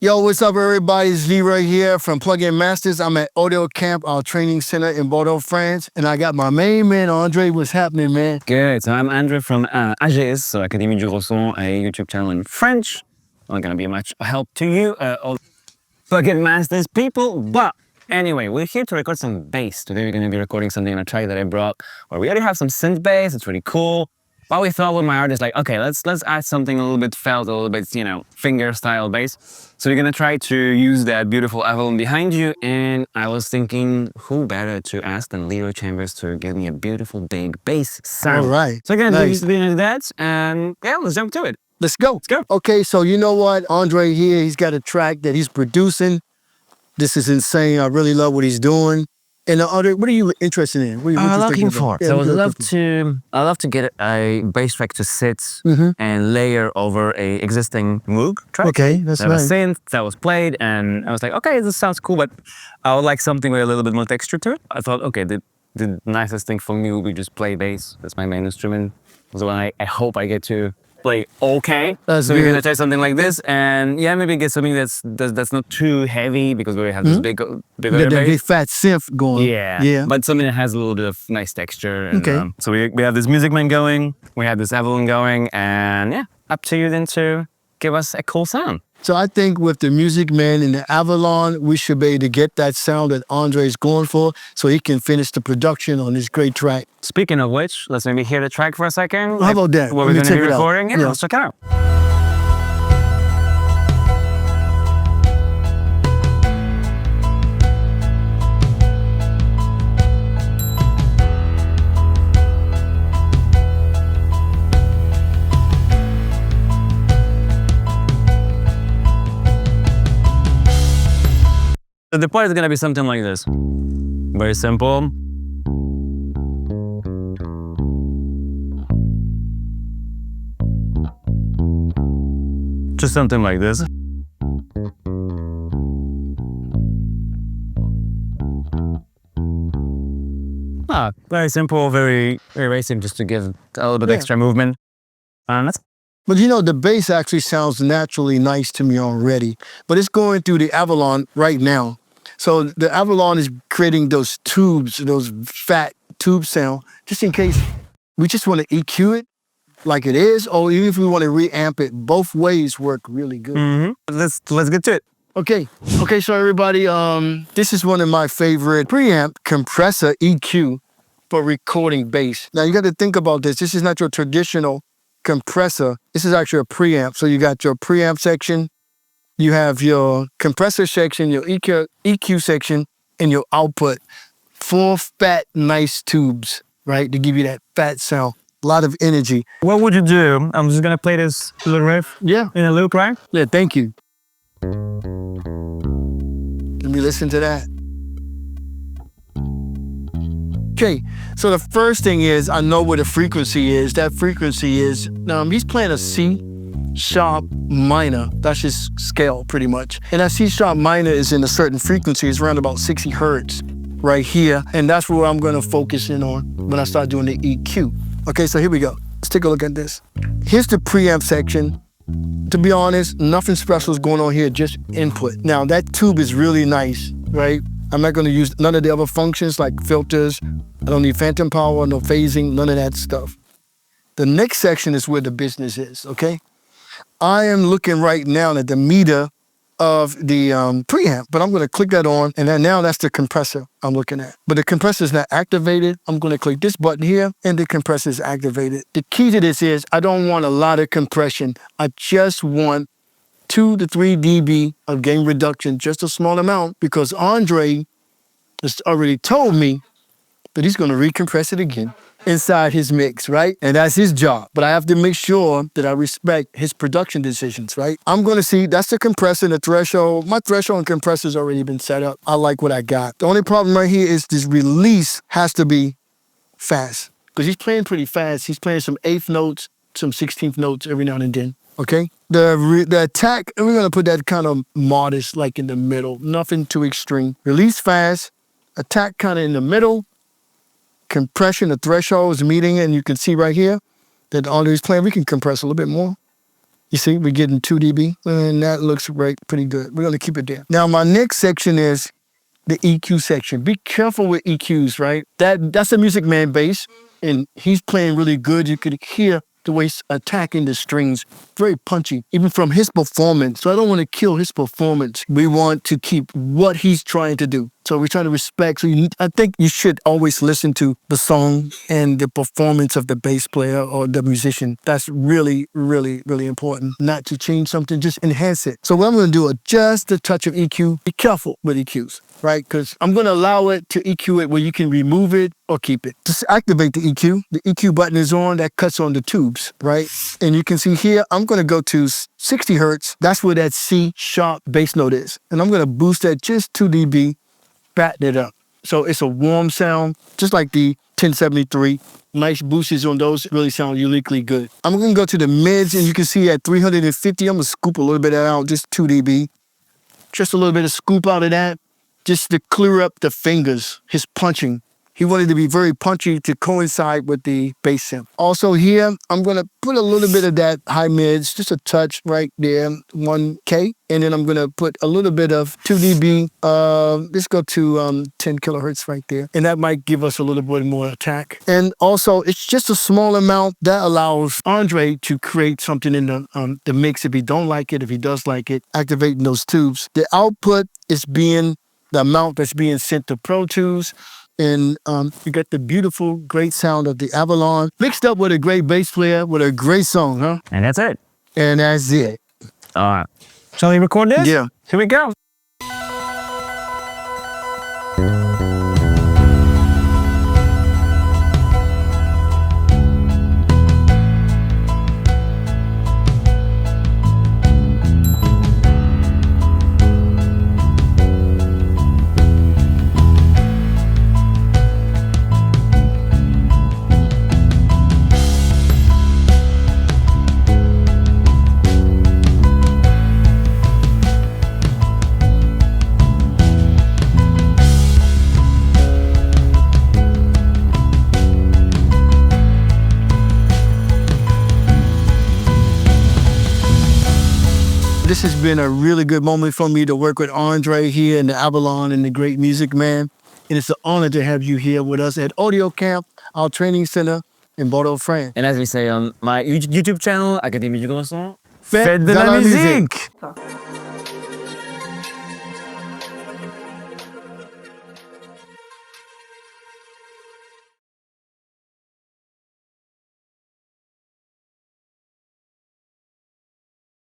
Yo, what's up, everybody? It's Leroy here from PluginsMasters. I'm at Audiocamp, our training center in Bordeaux, France. And I got my main man, Andre. What's happening, man? Good. So I'm André from AGS, so Académie du Gros, a YouTube channel in French. Not going to be much help to you, all PluginsMasters people. But anyway, we're here to record some bass. Today we're going to be recording something on a track that I brought where we already have some synth bass. It's really cool. But we thought with my artist, like, okay, let's add something a little bit felt, a little bit, you know, finger style bass. So we're gonna try to use that beautiful Avalon behind you. And I was thinking, who better to ask than Leroy Chambers to give me a beautiful big bass sound. All right. So we're gonna do that, and yeah, let's jump to it. Let's go. Let's go. Okay, so you know what? Andre here, he's got a track that he's producing. This is insane. I really love what he's doing. And Andre, what are you interested in? What are you looking for? Yeah, so I love to get a bass track to sit and layer over a existing Moog track. Okay, that's right. nice. A synth that was played, and I was like, okay, this sounds cool, but I would like something with a little bit more texture to it. I thought, okay, the nicest thing for me would be just play bass. That's my main instrument. So I hope I get to play okay. So we're gonna try something like this, and yeah, maybe get something that's not too heavy because we have this big big fat synth going. Yeah. But something that has a little bit of nice texture. And, so we have this Music Man going, we have this Avalon going, and yeah, up to you then to give us a cool sound. So I think with the Music Man and the Avalon, we should be able to get that sound that Andre is going for so he can finish the production on this great track. Speaking of which, let's maybe hear the track for a second. How about that? What we're going to be recording? Yeah, let's check it out. So the part is going to be something like this. Very simple. Just something like this. Very simple, very basic, just to give a little bit extra movement. But you know, the bass actually sounds naturally nice to me already, but it's going through the Avalon right now. So the Avalon is creating those tubes, those fat tube sound, just in case we just want to EQ it like it is, or even if we want to reamp it, both ways work really good. Let's get to it. Okay, so everybody, this is one of my favorite preamp compressor EQ for recording bass. Now you got to think about this. This is not your traditional compressor. This is actually a preamp. So you got your preamp section, you have your compressor section, your EQ section, and your output. 4 fat, nice tubes, right? To give you that fat sound. A lot of energy. What would you do? I'm just gonna play this little riff. Yeah. In a loop, right? Yeah, thank you. Let me listen to that. Okay, so the first thing is, I know what the frequency is. That frequency is, he's playing a C sharp minor. That's his scale, pretty much. And that C sharp minor is in a certain frequency. It's around about 60 hertz right here. And that's where I'm gonna focus in on when I start doing the EQ. Okay, so here we go. Let's take a look at this. Here's the preamp section. To be honest, nothing special is going on here, just input. Now, that tube is really nice, right? I'm not gonna use none of the other functions like filters. I don't need phantom power, no phasing, none of that stuff. The next section is where the business is, okay? I am looking right now at the meter of the preamp, but I'm gonna click that on, and then now that's the compressor I'm looking at. But the compressor is not activated. I'm gonna click this button here, and the compressor is activated. The key to this is I don't want a lot of compression. I just want 2 to 3 dB of gain reduction, just a small amount, because Andre has already told me that he's gonna recompress it again inside his mix, right? And that's his job. But I have to make sure that I respect his production decisions, right? I'm gonna see, that's the compressor, the threshold. My threshold and compressor's already been set up. I like what I got. The only problem right here is this release has to be fast, because he's playing pretty fast. He's playing some 8th notes, some 16th notes every now and then, okay? The attack, we're gonna put that kind of modest, like in the middle, nothing too extreme. Release fast, attack kind of in the middle, compression, the threshold is meeting, and you can see right here that Andre's playing. We can compress a little bit more. You see, we're getting 2 dB, and that looks pretty good. We're gonna keep it there. Now, my next section is the EQ section. Be careful with EQs, right? That's a Music Man bass, and he's playing really good. You could hear the way he's attacking the strings, very punchy, even from his performance. So I don't want to kill his performance. We want to keep what he's trying to do. So we're trying to respect. So I think you should always listen to the song and the performance of the bass player or the musician. That's really, really, really important. Not to change something, just enhance it. So what I'm going to do is just a touch of EQ. Be careful with EQs, right? Because I'm going to allow it to EQ it where you can remove it or keep it. Just activate the EQ. The EQ button is on. That cuts on the tubes, right? And you can see here, I'm going to go to 60 hertz. That's where that C sharp bass note is. And I'm going to boost that just 2 dB. Fatten it up. So it's a warm sound, just like the 1073. Nice boosts on those really sound uniquely good. I'm going to go to the mids, and you can see at 350, I'm going to scoop a little bit of that out, just 2 dB. Just a little bit of scoop out of that, just to clear up the fingers, his punching. He wanted to be very punchy to coincide with the bass synth. Also here, I'm going to put a little bit of that high mids, just a touch right there, 1K. And then I'm going to put a little bit of 2 dB. Let's go to 10 kilohertz right there. And that might give us a little bit more attack. And also, it's just a small amount that allows Andre to create something in the mix if he don't like it, if he does like it, activating those tubes. The output is being the amount that's being sent to Pro Tools. And you get the beautiful, great sound of the Avalon, mixed up with a great bass player with a great song, huh? And that's it. And that's it. All right. Shall we record this? Yeah. Here we go. This has been a really good moment for me to work with Andre here in the Avalon and the great Music Man. And it's an honor to have you here with us at Audiocamp, our training center in Bordeaux, France. And as we say on my YouTube channel, Académie du Gros Son, Faites de la musique!